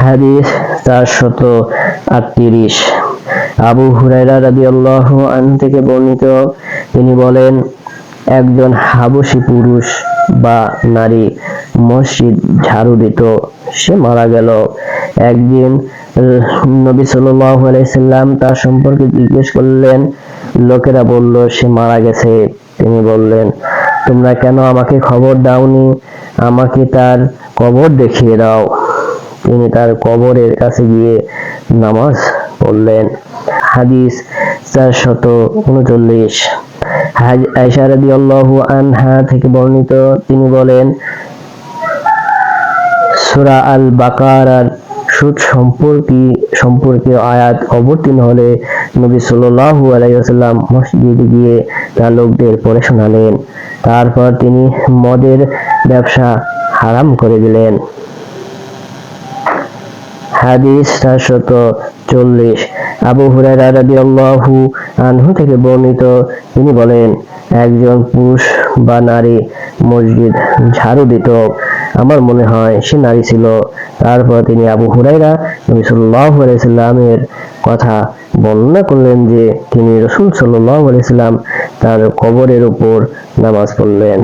হাদিস 438। আবু হুরায়রা রাদিয়াল্লাহু আনহু থেকে বর্ণিত, তিনি বলেন, একজন হাবশী পুরুষ বা নারী মসজিদ ঝাড়ু দিত, সে মারা গেল। একদিন নবী সাল্লাল্লাহু আলাইহি সাল্লাম তার সম্পর্কে জিজ্ঞেস করলেন। লোকেরা বলল, সে মারা গেছে। তিনি বললেন, তোমরা কেন আমাকে খবর দাওনি? আমাকে তার কবর দেখিয়ে দাও। তিনি তার কবরের কাছে গিয়ে নামাজ পড়লেন। হাদিস 439। আয়েশা রাদিয়াল্লাহু আনহা থেকে বর্ণিত, তিনি বলেন, সূরা আল বাকারার সুদ সম্পর্কে আয়াত অবতীর্ণ হলে নবী সাল্লাল্লাহু আলাইহি ওয়াসাল্লাম মসজিদে গিয়ে তা লোকদের পড়ে শোনালেন। তারপর তিনি মদের ব্যবসা হারাম করে দিলেন। হাদিস 440। আবু হুরায়রা রাদিয়াল্লাহু আনহু থেকে বর্ণিত, তিনি বলেন, একজন পুরুষ বা নারী মসজিদ ঝাড়ু দিত, আমার মনে হয় সে নারী ছিল। তারপর তিনি আবু হুরায়রা নবী সাল্লাল্লাহু আলাইহি সাল্লামের কথা বর্ণনা করলেন যে তিনি রাসূল সাল্লাল্লাহু আলাইহি সাল্লাম তার কবরের উপর নামাজ পড়লেন।